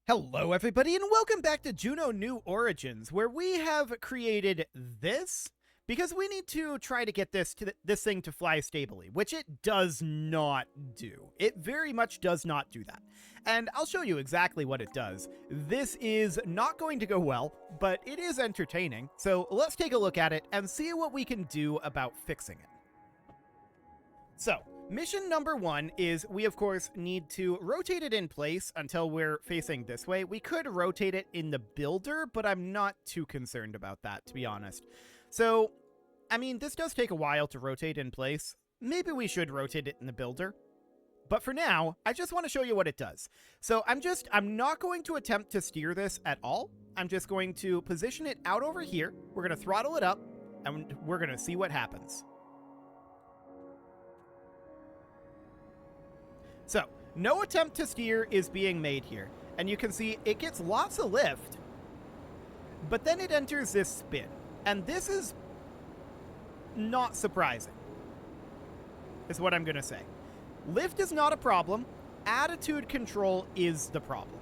Hello everybody and welcome back to Juno New Origins, where we have created this because we need to try to get this thing to fly stably, which it does not do. It very much does not do that. And I'll show you exactly what it does. This is not going to go well, but it is entertaining. So let's take a look at it and see what we can do about fixing it. So, mission number 1 is we, of course, need to rotate it in place until we're facing this way. We could rotate it in the builder, but I'm not too concerned about that, to be honest. So, I mean, this does take a while to rotate in place. Maybe we should rotate it in the builder. But for now, I just want to show you what it does. So I'm not going to attempt to steer this at all. I'm just going to position it out over here. We're going to throttle it up, and we're going to see what happens. So, no attempt to steer is being made here. And you can see it gets lots of lift, but then it enters this spin. And this is not surprising, is what I'm going to say. Lift is not a problem. Attitude control is the problem.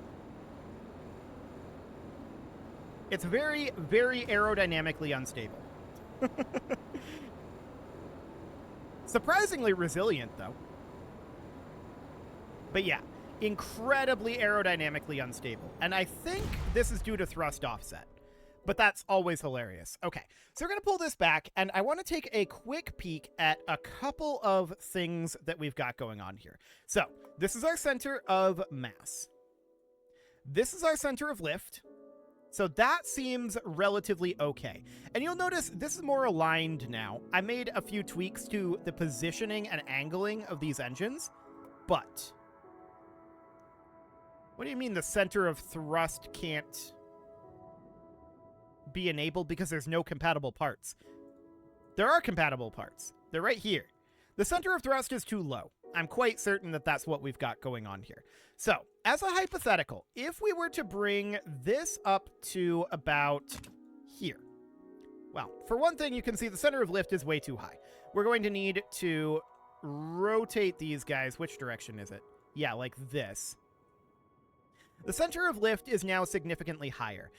It's very, very aerodynamically unstable. Surprisingly resilient, though. But yeah, incredibly aerodynamically unstable. And I think this is due to thrust offset. But that's always hilarious. Okay, so we're going to pull this back, and I want to take a quick peek at a couple of things that we've got going on here. So, this is our center of mass. This is our center of lift. So that seems relatively okay. And you'll notice this is more aligned now. I made a few tweaks to the positioning and angling of these engines, but what do you mean the center of thrust can't be enabled because there's no compatible parts? There are compatible parts. They're right here. The center of thrust is too low. I'm quite certain that that's what we've got going on here. So, as a hypothetical, if we were to bring this up to about here, well, for one thing, you can see the center of lift is way too high. We're going to need to rotate these guys. Which direction is it? Yeah, like this. The center of lift is now significantly higher.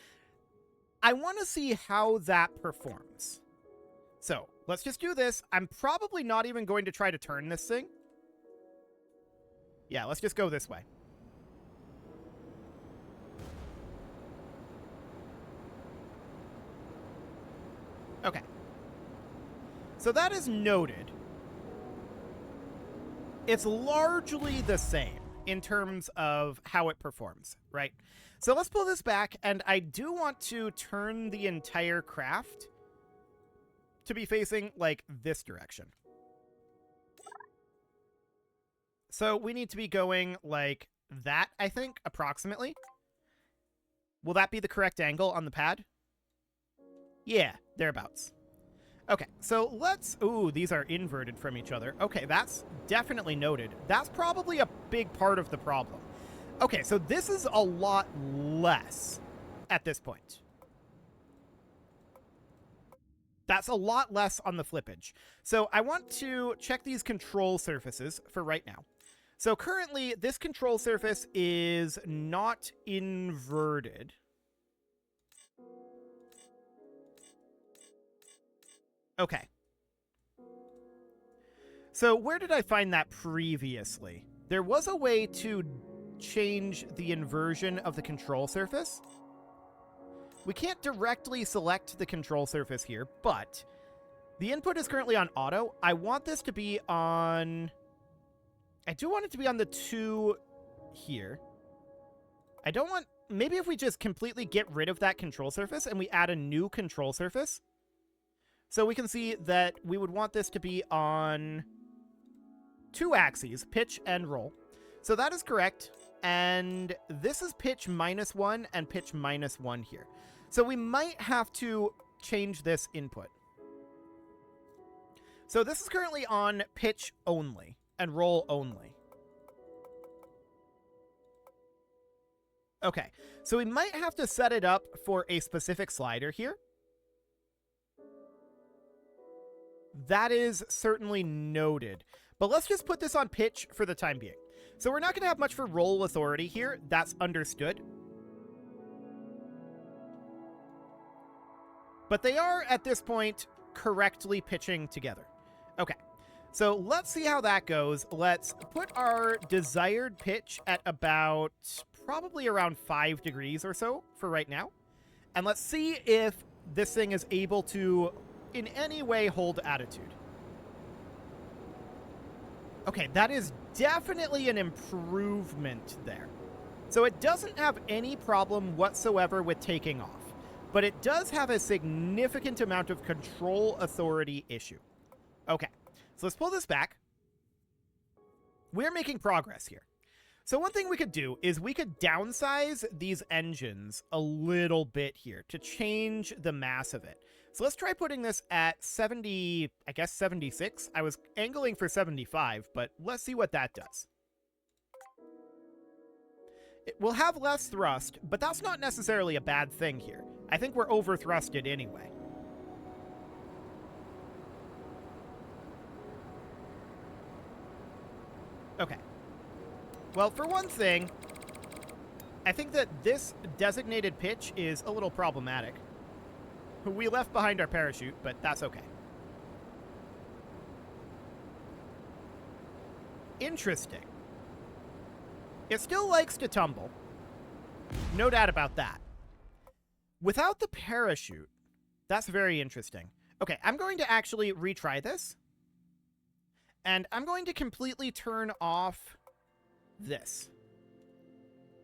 I want to see how that performs. So, let's just do this. I'm probably not even going to try to turn this thing. Yeah, let's just go this way. Okay. So that is noted. It's largely the same in terms of how it performs, right? So let's pull this back, and I do want to turn the entire craft to be facing, like, this direction. So we need to be going like that, I think, approximately. Will that be the correct angle on the pad? Yeah, thereabouts. Okay, so let's... Ooh, these are inverted from each other. Okay, that's definitely noted. That's probably a big part of the problem. Okay, so this is a lot less at this point. That's a lot less on the flippage. So I want to check these control surfaces for right now. So currently, this control surface is not inverted. Okay. So where did I find that previously? There was a way to change the inversion of the control surface. We can't directly select the control surface here, but the input is currently on auto. I want this to be on... I do want it to be on the 2 here. I don't want... Maybe if we just completely get rid of that control surface and we add a new control surface. So we can see that we would want this to be on 2 axes, pitch and roll. So that is correct. And this is pitch -1 and pitch -1 here. So we might have to change this input. So this is currently on pitch only and roll only. Okay, so we might have to set it up for a specific slider here. That is certainly noted. But let's just put this on pitch for the time being. So we're not going to have much for roll authority here. That's understood. But they are, at this point, correctly pitching together. Okay, so let's see how that goes. Let's put our desired pitch at about probably around 5 degrees or so for right now. And let's see if this thing is able to, in any way, hold attitude. Okay, that is definitely an improvement there. So it doesn't have any problem whatsoever with taking off, but it does have a significant amount of control authority issue. Okay, so let's pull this back. We're making progress here. So one thing we could do is we could downsize these engines a little bit here to change the mass of it. So let's try putting this at 70, I guess 76. I was angling for 75, but let's see what that does. It will have less thrust, but that's not necessarily a bad thing here. I think we're over-thrusted anyway. Okay. Well, for one thing, I think that this designated pitch is a little problematic. We left behind our parachute, but that's okay. Interesting. It still likes to tumble. No doubt about that. Without the parachute, that's very interesting. Okay, I'm going to actually retry this. And I'm going to completely turn off this.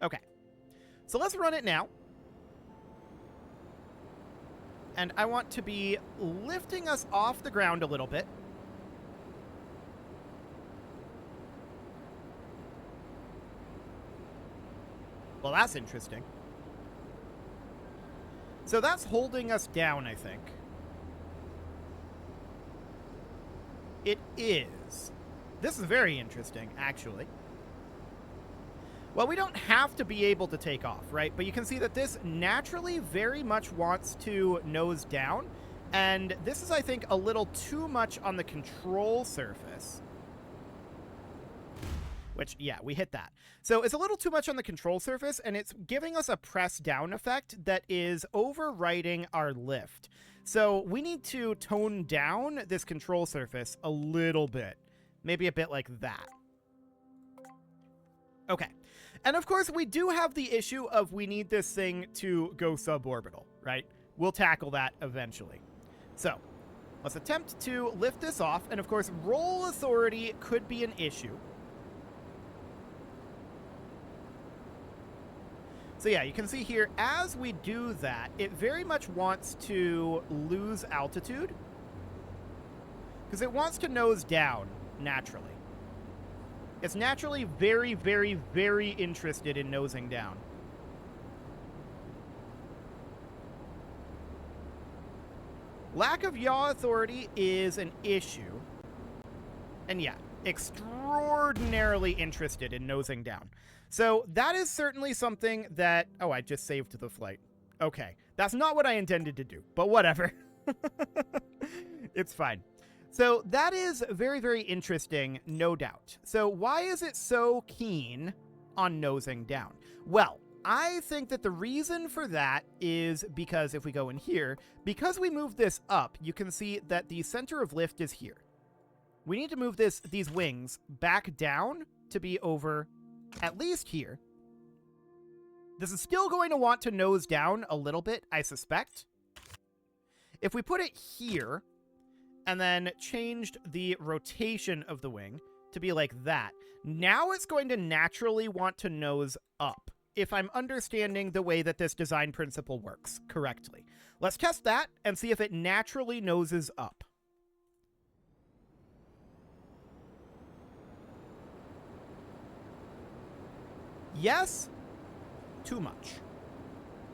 Okay. So let's run it now. And I want to be lifting us off the ground a little bit. Well, that's interesting. So that's holding us down, I think. It is. This is very interesting, actually. Well, we don't have to be able to take off, right? But you can see that this naturally very much wants to nose down. And this is, I think, a little too much on the control surface. Which, yeah, we hit that. So it's a little too much on the control surface, and it's giving us a press down effect that is overriding our lift. So we need to tone down this control surface a little bit. Maybe a bit like that. Okay. And of course, we do have the issue of we need this thing to go suborbital, right? We'll tackle that eventually. So let's attempt to lift this off. And of course, roll authority could be an issue. So yeah, you can see here, as we do that, it very much wants to lose altitude. Because it wants to nose down, naturally. It's naturally very, very, very interested in nosing down. Lack of yaw authority is an issue. And yeah, extraordinarily interested in nosing down. So that is certainly something that... Oh, I just saved the flight. Okay, that's not what I intended to do, but whatever. It's fine. So that is very, very interesting, no doubt. So why is it so keen on nosing down? Well, I think that the reason for that is because if we go in here, because we move this up, you can see that the center of lift is here. We need to move these wings back down to be over at least here. This is still going to want to nose down a little bit, I suspect. If we put it here, and then changed the rotation of the wing to be like that, now it's going to naturally want to nose up, if I'm understanding the way that this design principle works correctly. Let's test that and see if it naturally noses up. Yes, too much.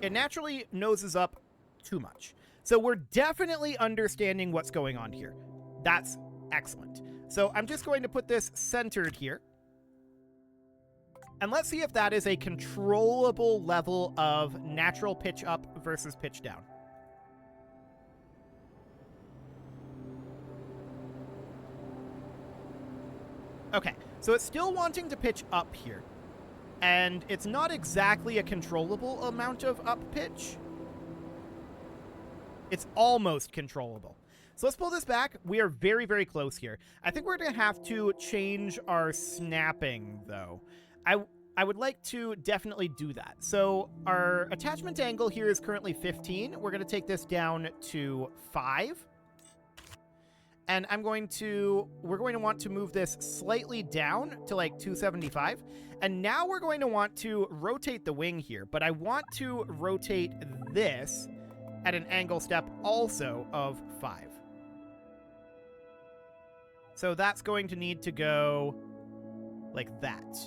It naturally noses up too much. So we're definitely understanding what's going on here. That's excellent. So I'm just going to put this centered here. And let's see if that is a controllable level of natural pitch up versus pitch down. Okay, so it's still wanting to pitch up here. And it's not exactly a controllable amount of up pitch. It's almost controllable. So let's pull this back. We are very, very close here. I think we're going to have to change our snapping, though. I would like to definitely do that. So our attachment angle here is currently 15. We're going to take this down to 5. And we're going to want to move this slightly down to like 275. And now we're going to want to rotate the wing here. But I want to rotate this at an angle step also of 5. So that's going to need to go like that.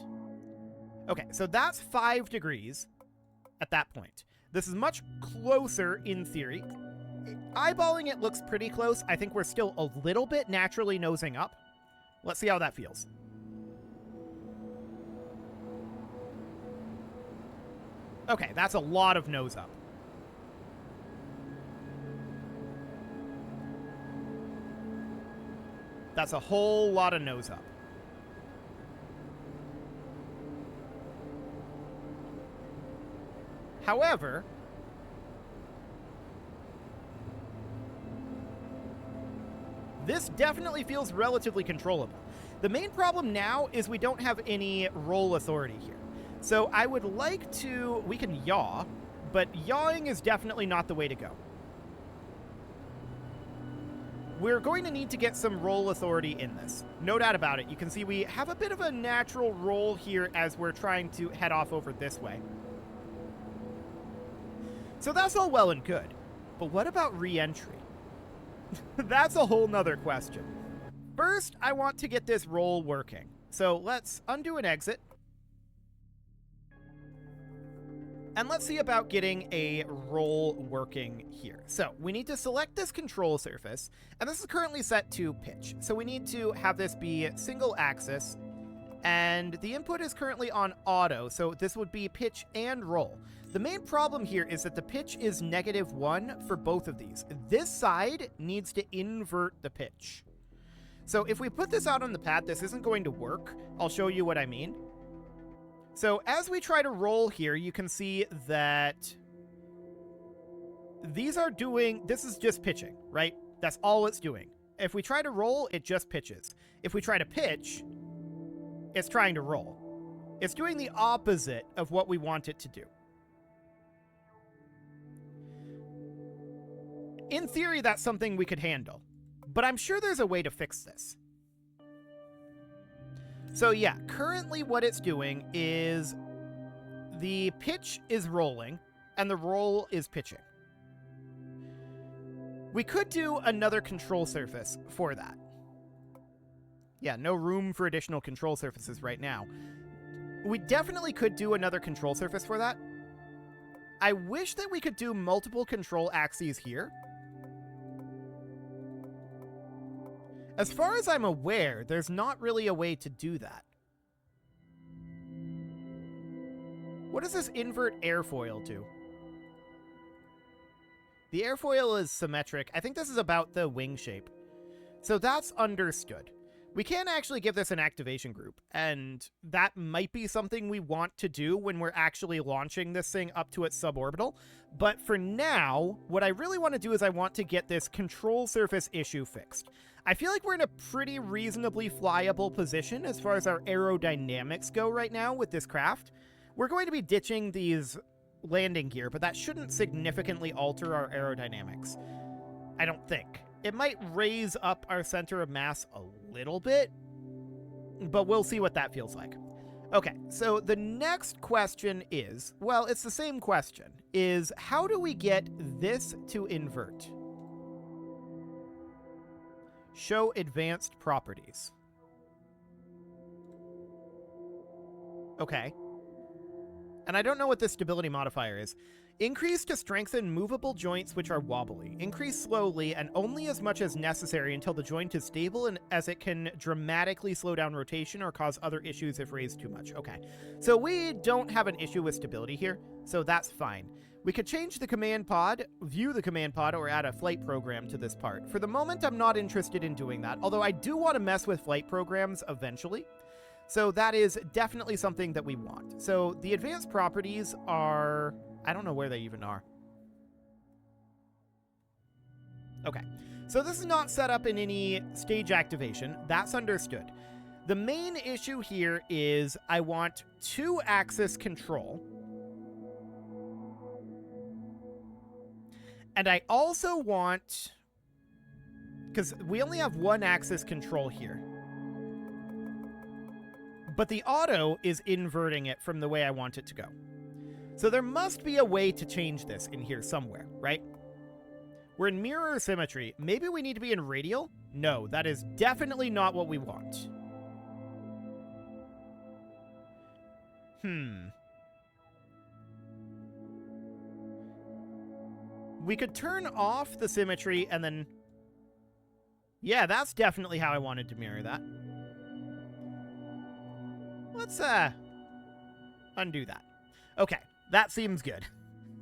Okay, so that's 5 degrees at that point. This is much closer in theory. Eyeballing it looks pretty close. I think we're still a little bit naturally nosing up. Let's see how that feels. Okay, that's a lot of nose up. That's a whole lot of nose up. However, this definitely feels relatively controllable. The main problem now is we don't have any roll authority here. So I would like to... We can yaw, but yawing is definitely not the way to go. We're going to need to get some roll authority in this. No doubt about it. You can see we have a bit of a natural roll here as we're trying to head off over this way. So that's all well and good. But what about re-entry? That's a whole nother question. First, I want to get this roll working. So let's undo an exit. And let's see about getting a roll working here. So we need to select this control surface, and this is currently set to pitch. So we need to have this be single axis, and the input is currently on auto, so this would be pitch and roll. The main problem here is that the pitch is -1 for both of these. This side needs to invert the pitch. So if we put this out on the pad, this isn't going to work. I'll show you what I mean. So as we try to roll here, you can see that these are doing, this is just pitching, right? That's all it's doing. If we try to roll, it just pitches. If we try to pitch, it's trying to roll. It's doing the opposite of what we want it to do. In theory, that's something we could handle, but I'm sure there's a way to fix this. So yeah, currently what it's doing is the pitch is rolling and the roll is pitching. We could do another control surface for that. Yeah, no room for additional control surfaces right now. We definitely could do another control surface for that. I wish that we could do multiple control axes here. As far as I'm aware, there's not really a way to do that. What does this invert airfoil do? The airfoil is symmetric. I think this is about the wing shape. So that's understood. We can actually give this an activation group, and that might be something we want to do when we're actually launching this thing up to its suborbital. But for now, what I really want to do is I want to get this control surface issue fixed. I feel like we're in a pretty reasonably flyable position as far as our aerodynamics go right now with this craft. We're going to be ditching these landing gear, but that shouldn't significantly alter our aerodynamics. I don't think. It might raise up our center of mass a little bit, but we'll see what that feels like. Okay, so the next question is, well, it's the same question, is how do we get this to invert? Show advanced properties. Okay. And I don't know what this stability modifier is. Increase to strengthen movable joints which are wobbly. Increase slowly and only as much as necessary until the joint is stable and as it can dramatically slow down rotation or cause other issues if raised too much. Okay, so we don't have an issue with stability here, so that's fine. We could change the command pod, view the command pod, or add a flight program to this part. For the moment, I'm not interested in doing that, although I do want to mess with flight programs eventually. So that is definitely something that we want. So the advanced properties are... I don't know where they even are. Okay, so this is not set up in any stage activation. That's understood. The main issue here is I want 2-axis control. And I also want... because we only have 1-axis control here. But the auto is inverting it from the way I want it to go. So there must be a way to change this in here somewhere, right? We're in mirror symmetry. Maybe we need to be in radial? No, that is definitely not what we want. We could turn off the symmetry and then... yeah, that's definitely how I wanted to mirror that. Let's, undo that. Okay, that seems good.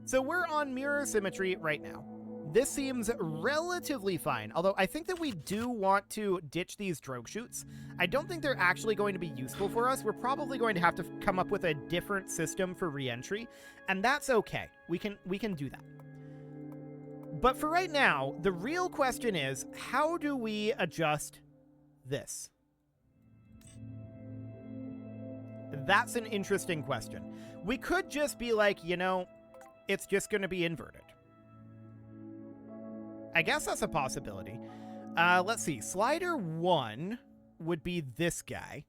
So we're on mirror symmetry right now. This seems relatively fine, although I think that we do want to ditch these drogue chutes. I don't think they're actually going to be useful for us. We're probably going to have to come up with a different system for re-entry, and that's okay. We can do that. But for right now, the real question is, how do we adjust this? That's an interesting question. We could just be like, you know, it's just going to be inverted. I guess that's a possibility. Let's see. Slider 1 would be this guy.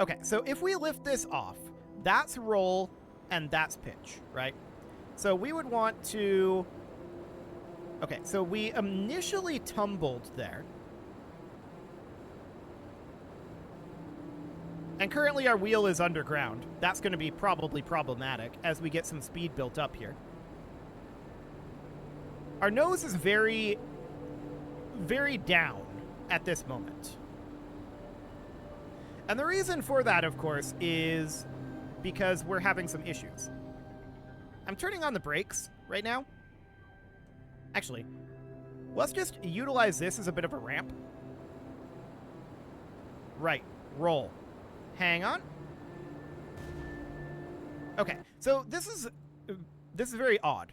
Okay, so if we lift this off, that's roll and that's pitch, right? So we would want to... okay, so we initially tumbled there. And currently our wheel is underground. That's going to be probably problematic as we get some speed built up here. Our nose is very, very down at this moment. And the reason for that, of course, is because we're having some issues. I'm turning on the brakes right now. Actually, let's just utilize this as a bit of a ramp. Right, roll. Hang on. Okay, so this is very odd.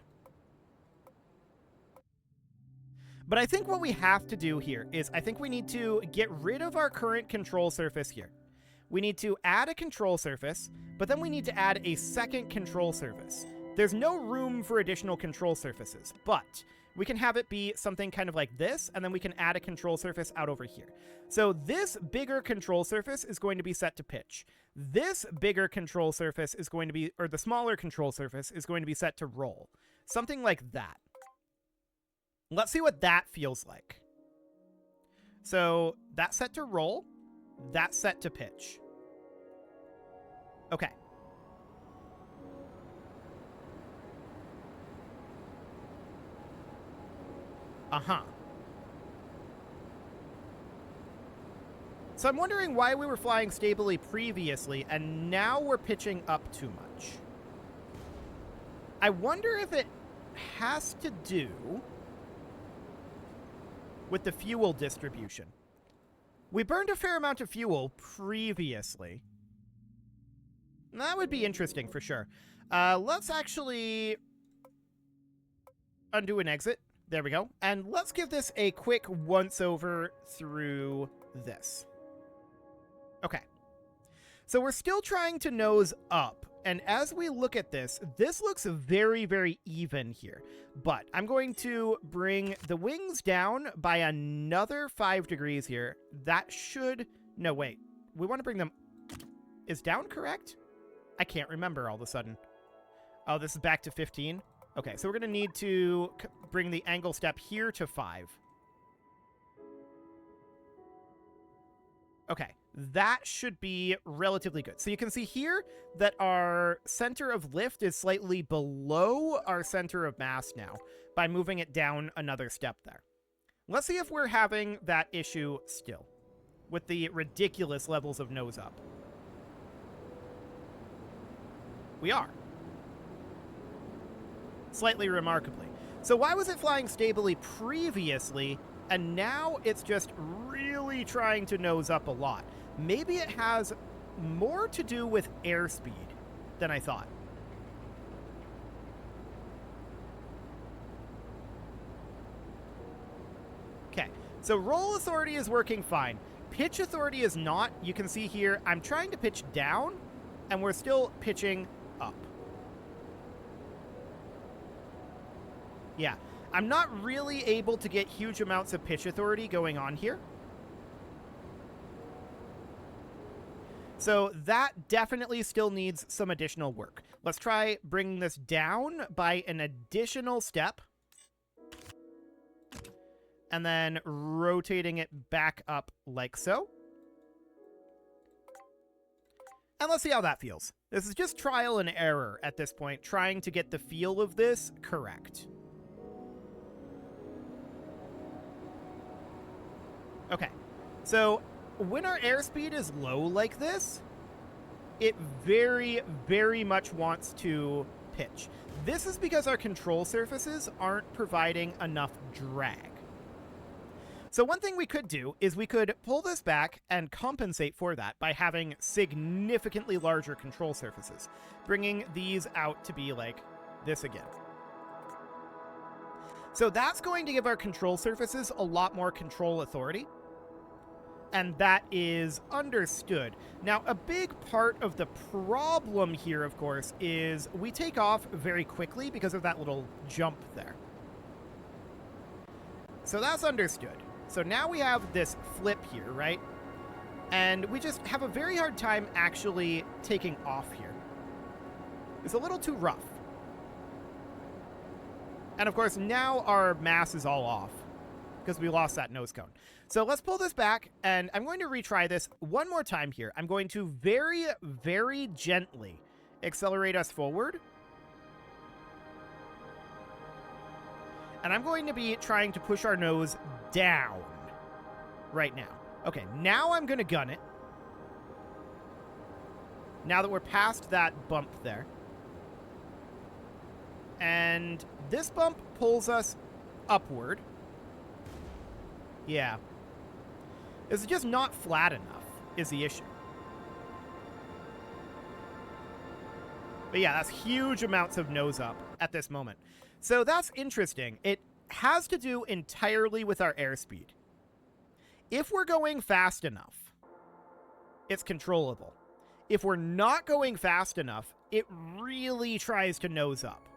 But I think what we have to do here is I think we need to get rid of our current control surface here. We need to add a control surface, but then we need to add a second control surface. There's no room for additional control surfaces, but we can have it be something kind of like this, and then we can add a control surface out over here. So this bigger control surface is going to be set to pitch. This bigger control surface is going to be, or the smaller control surface is going to be set to roll. Something like that. Let's see what that feels like. So that's set to roll. That's set to pitch. Okay. Uh-huh. So I'm wondering why we were flying stably previously, and now we're pitching up too much. I wonder if it has to do with the fuel distribution. We burned a fair amount of fuel previously. That would be interesting for sure. Let's actually undo an exit. There we go. And let's give this a quick once-over through this. Okay. So we're still trying to nose up. And as we look at this, this looks very, very even here. But I'm going to bring the wings down by another 5 degrees here. That should... no, wait. We want to bring them... is down correct? I can't remember all of a sudden. Oh, this is back to 15? Okay, so we're going to need to bring the angle step here to 5. Okay, that should be relatively good. So you can see here that our center of lift is slightly below our center of mass now by moving it down another step there. Let's see if we're having that issue still with the ridiculous levels of nose up. We are. Slightly remarkably. So why was it flying stably previously, and now it's just really trying to nose up a lot? Maybe it has more to do with airspeed than I thought. So roll authority is working fine. Pitch authority is not. You can see here, I'm trying to pitch down, and we're still pitching up. Yeah, I'm not really able to get huge amounts of pitch authority going on here. So that definitely still needs some additional work. Let's try bringing this down by an additional step. And then rotating it back up like so. And let's see how that feels. This is just trial and error at this point, trying to get the feel of this correct. Okay, so when our airspeed is low like this, it very, very much wants to pitch. This is because our control surfaces aren't providing enough drag. So one thing we could do is we could pull this back and compensate for that by having significantly larger control surfaces, bringing these out to be like this again. So that's going to give our control surfaces a lot more control authority. And that is understood. Now, a big part of the problem here, of course, is we take off very quickly because of that little jump there. So that's understood. So now we have this flip here, right? And we just have a very hard time actually taking off here. It's a little too rough. And of course, now our mass is all off because we lost that nose cone. So let's pull this back, and I'm going to retry this one more time here. I'm going to very, very gently accelerate us forward. And I'm going to be trying to push our nose down right now. Okay, now I'm going to gun it. Now that we're past that bump there. And this bump pulls us upward. Yeah. It's just not flat enough is the issue. But yeah, that's huge amounts of nose up at this moment. So that's interesting. It has to do entirely with our airspeed. If we're going fast enough, it's controllable. If we're not going fast enough, it really tries to nose up.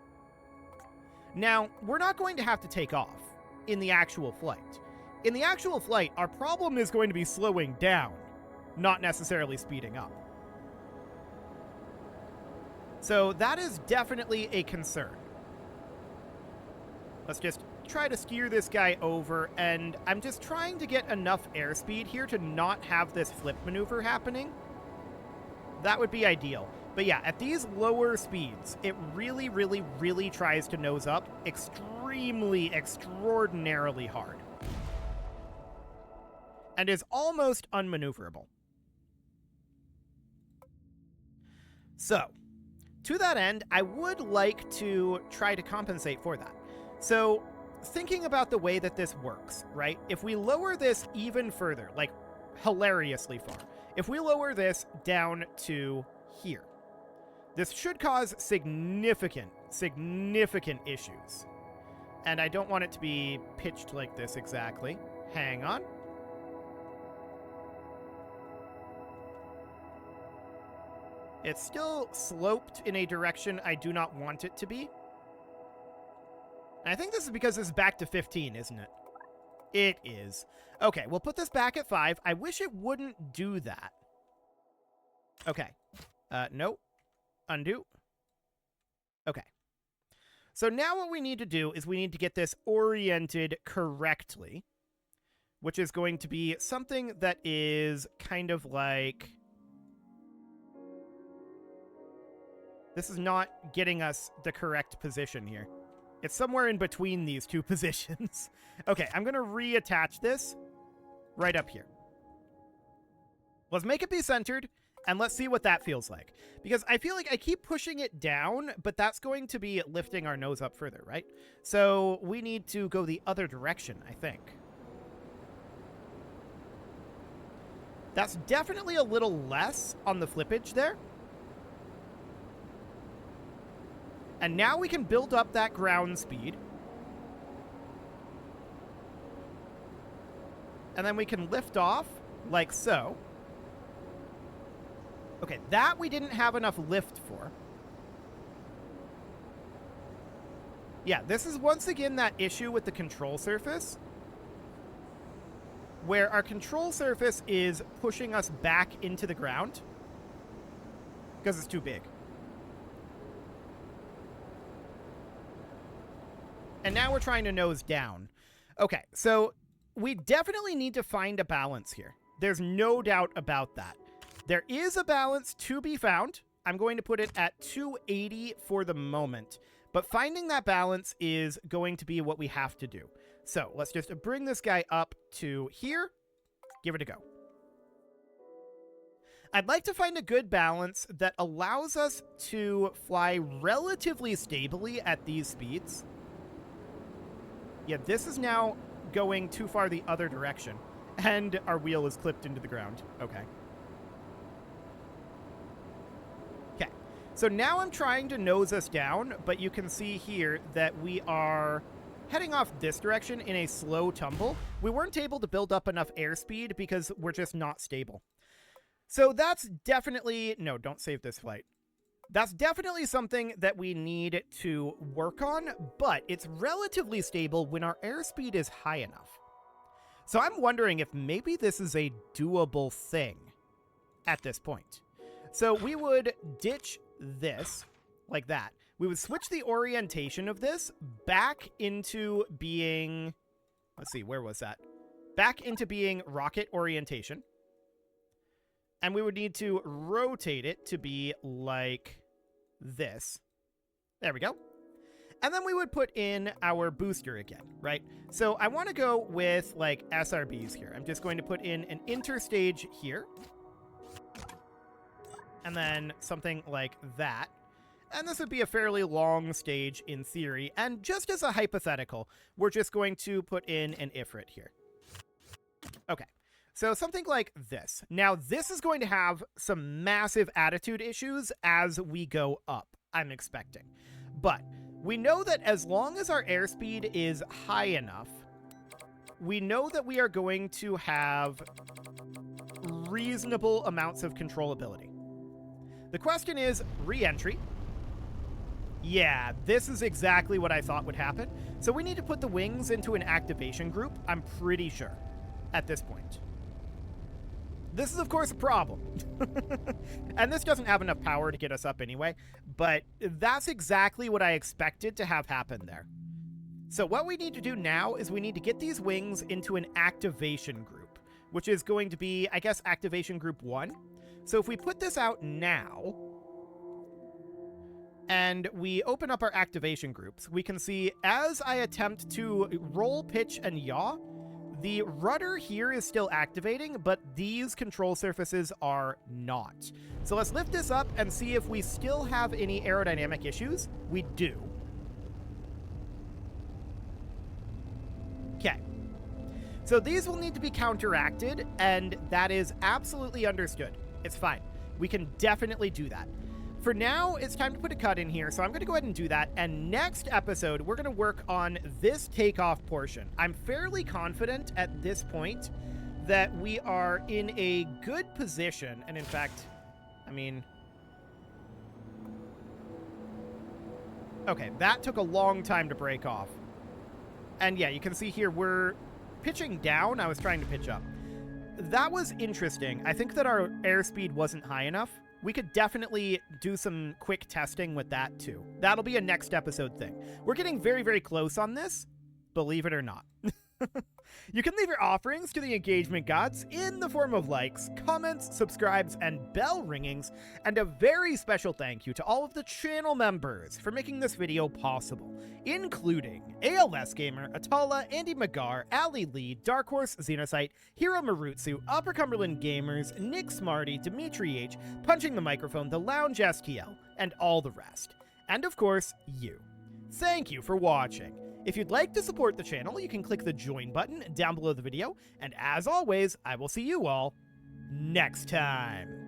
Now, we're not going to have to take off in the actual flight. In the actual flight, our problem is going to be slowing down, not necessarily speeding up. So that is definitely a concern. Let's just try to steer this guy over, and I'm just trying to get enough airspeed here to not have this flip maneuver happening. That would be ideal. But yeah, at these lower speeds, it really, really, really tries to nose up extremely, extraordinarily hard. And is almost unmaneuverable. So, to that end, I would like to try to compensate for that. So, thinking about the way that this works, right? If we lower this even further, like hilariously far, if we lower this down to here, this should cause significant issues. And I don't want it to be pitched like this exactly. Hang on. It's still sloped in a direction I do not want it to be. And I think this is because this is back to 15, isn't it? It is. Okay, we'll put this back at 5. I wish it wouldn't do that. Okay. Nope. Undo. Okay. So now what we need to do is we need to get this oriented correctly, which is going to be something that is kind of like... This is not getting us the correct position here. It's somewhere in between these two positions. Okay, I'm going to reattach this right up here. Let's make it be centered, and let's see what that feels like. Because I feel like I keep pushing it down, but that's going to be lifting our nose up further, right? So we need to go the other direction, I think. That's definitely a little less on the flippage there. And now we can build up that ground speed. And then we can lift off like so. Okay, that we didn't have enough lift for. Yeah, this is once again that issue with the control surface, where our control surface is pushing us back into the ground because it's too big. And now we're trying to nose down. Okay, so we definitely need to find a balance here. There's no doubt about that. There is a balance to be found. I'm going to put it at 280 for the moment. But finding that balance is going to be what we have to do. So let's just bring this guy up to here. Give it a go. I'd like to find a good balance that allows us to fly relatively stably at these speeds. Yeah, this is now going too far the other direction. And our wheel is clipped into the ground. Okay. Okay. So now I'm trying to nose us down, but you can see here that we are heading off this direction in a slow tumble. We weren't able to build up enough airspeed because we're just not stable. So that's definitely... No, don't save this flight. That's definitely something that we need to work on, but it's relatively stable when our airspeed is high enough. So I'm wondering if maybe this is a doable thing at this point. So we would ditch this like that. We would switch the orientation of this back into being... Let's see, where was that? Back into being rocket orientation. And we would need to rotate it to be like this. There we go. And then we would put in our booster again, right? So I want to go with like SRBs here. I'm just going to put in an interstage here. And then something like that. And this would be a fairly long stage in theory. And just as a hypothetical, we're just going to put in an ifrit here. Okay. So something like this. Now, this is going to have some massive attitude issues as we go up, I'm expecting. But we know that as long as our airspeed is high enough, we know that we are going to have reasonable amounts of controllability. The question is re-entry. Yeah, this is exactly what I thought would happen. So we need to put the wings into an activation group, I'm pretty sure, at this point. This is, of course, a problem. And this doesn't have enough power to get us up anyway, but that's exactly what I expected to have happen there. So what we need to do now is we need to get these wings into an activation group, which is going to be, I guess, activation group 1. So if we put this out now, and we open up our activation groups, we can see as I attempt to roll, pitch, and yaw, the rudder here is still activating, but these control surfaces are not. So let's lift this up and see if we still have any aerodynamic issues. We do. Okay. So these will need to be counteracted, and that is absolutely understood. It's fine. We can definitely do that. For now, it's time to put a cut in here, so I'm going to go ahead and do that, and next episode, we're going to work on this takeoff portion. I'm fairly confident at this point that we are in a good position, and in fact, I mean... Okay, that took a long time to break off. And yeah, you can see here, we're pitching down. I was trying to pitch up. That was interesting. I think that our airspeed wasn't high enough. We could definitely do some quick testing with that too. That'll be a next episode thing. We're getting very, very close on this, believe it or not. You can leave your offerings to the engagement gods in the form of likes, comments, subscribes, and bell ringings, and a very special thank you to all of the channel members for making this video possible, including ALS Gamer, Atala, Andy Magar, Ali Lee, Dark Horse, Xenocyte, Hiro Marutsu, Upper Cumberland Gamers, Nick Smarty, Dimitri H, Punching the Microphone, The Lounge STL, and all the rest. And of course, you. Thank you for watching. If you'd like to support the channel, you can click the join button down below the video, and as always, I will see you all next time.